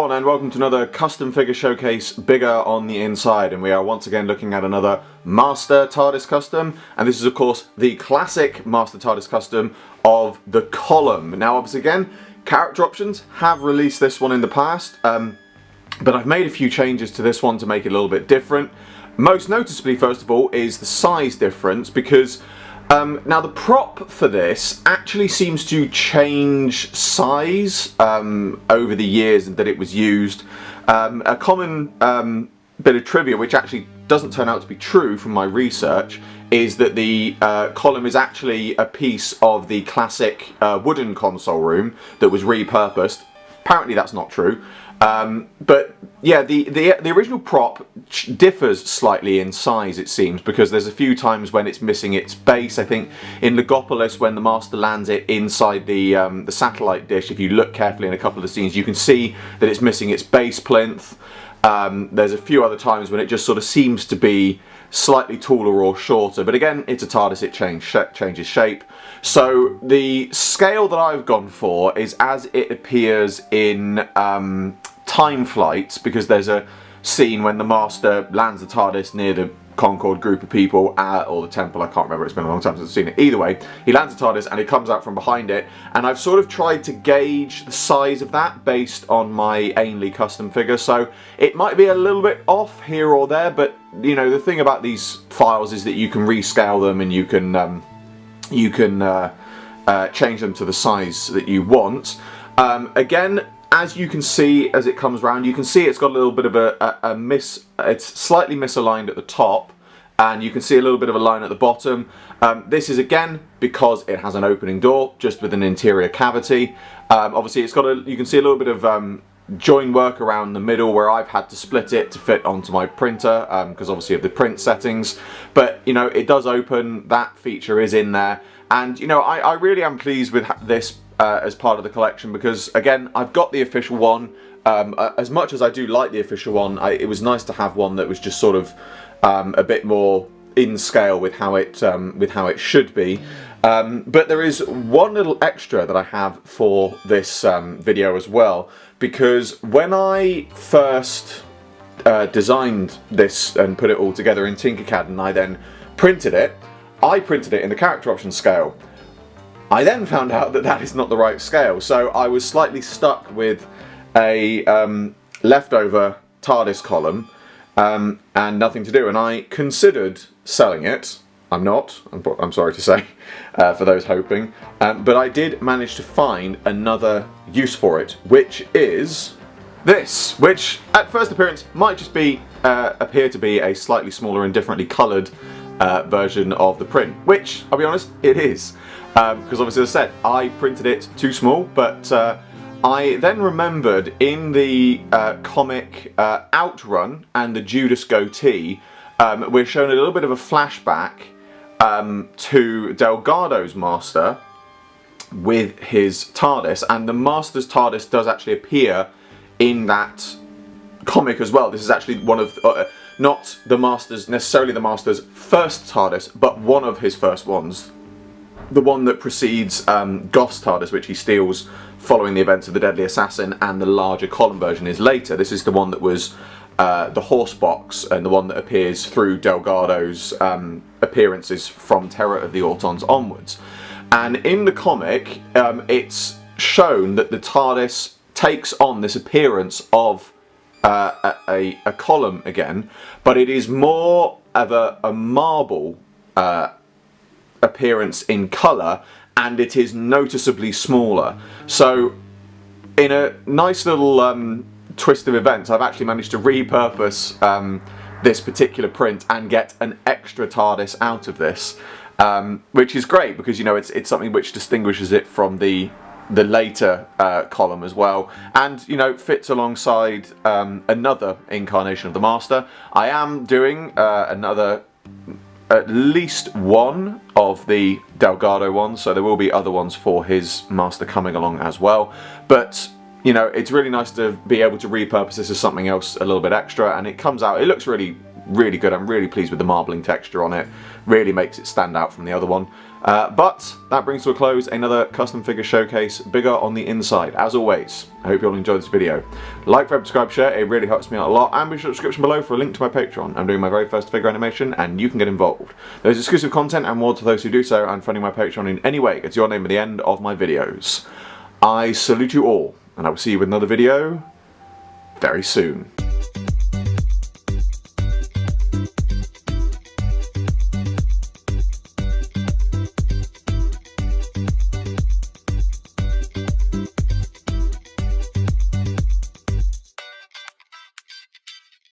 everyone, and welcome to another custom figure showcase, bigger on the inside, and we are once again looking at another Master TARDIS custom, and this is of course the classic Master TARDIS custom of the column. Now obviously again, Character Options have released this one in the past, but I've made a few changes to this one to make it a little bit different. Most noticeably, first of all, is the size difference, because now the prop for this actually seems to change size over the years that it was used. A common bit of trivia, which actually doesn't turn out to be true from my research, is that the column is actually a piece of the classic wooden console room that was repurposed. Apparently that's not true. But yeah, the original prop differs slightly in size, it seems, because there's a few times when it's missing its base. I think in Legopolis, when the Master lands it inside the satellite dish, if you look carefully in a couple of the scenes, you can see that it's missing its base plinth. There's a few other times when it just sort of seems to be slightly taller or shorter, but again, it's a TARDIS, it changes shape. So the scale that I've gone for is as it appears in Time Flights, because there's a scene when the Master lands the TARDIS near the Concord group of people, or the temple, I can't remember, it's been a long time since I've seen it. Either way, he lands the TARDIS and he comes out from behind it, and I've sort of tried to gauge the size of that based on my Ainley custom figure, so it might be a little bit off here or there, but you know, the thing about these files is that you can rescale them and you can change them to the size that you want. Again, as you can see, as it comes round, you can see it's got a little bit of it's slightly misaligned at the top, and you can see a little bit of a line at the bottom. This is again because it has an opening door just with an interior cavity. Obviously it's got you can see a little bit of join work around the middle where I've had to split it to fit onto my printer, because obviously of the print settings, but you know, it does open, that feature is in there, and you know, I really am pleased with this as part of the collection, because again, I've got the official one. As much as I do like the official one, it was nice to have one that was just sort of a bit more in scale with how it should be. But there is one little extra that I have for this video as well, because when I first designed this and put it all together in Tinkercad, and I then printed it, I printed it in the Character Options scale. I then found out that that is not the right scale, so I was slightly stuck with a leftover TARDIS column and nothing to do, and I considered selling it. I'm not, I'm sorry to say, for those hoping, but I did manage to find another use for it, which is this, which at first appearance might just be appear to be a slightly smaller and differently coloured version of the print, which, I'll be honest, it is. Because obviously, as I said, I printed it too small, but I then remembered in the comic Outrun and the Judas goatee, we're shown a little bit of a flashback to Delgado's Master with his TARDIS, and the Master's TARDIS does actually appear in that comic as well. This is actually one of not the Master's, necessarily the Master's first TARDIS, but one of his first ones. The one that precedes Goth's TARDIS, which he steals following the events of the Deadly Assassin, and the larger column version is later. This is the one that was the horse box, and the one that appears through Delgado's appearances from Terror of the Autons onwards. And in the comic, it's shown that the TARDIS takes on this appearance of a column again, but it is more of a marble appearance in colour, and it is noticeably smaller. So in a nice little twist of events, I've actually managed to repurpose this particular print and get an extra TARDIS out of this, which is great, because you know, it's something which distinguishes it from the later column as well, and you know, fits alongside another incarnation of the Master. I am doing at least one of the Delgado ones, so there will be other ones for his Master coming along as well, but you know, it's really nice to be able to repurpose this as something else a little bit extra, and it comes out, it looks really good. I'm really pleased with the marbling texture on it, really makes it stand out from the other one. But that brings to a close another custom figure showcase, bigger on the inside. As always, I hope you all enjoyed this video. Like, subscribe, share, it really helps me out a lot, and be sure to description below for a link to my Patreon. I'm doing my very first figure animation, and you can get involved. There's exclusive content and more to those who do so, and funding my Patreon in any way gets your name at the end of my videos. I salute you all, and I will see you with another video very soon.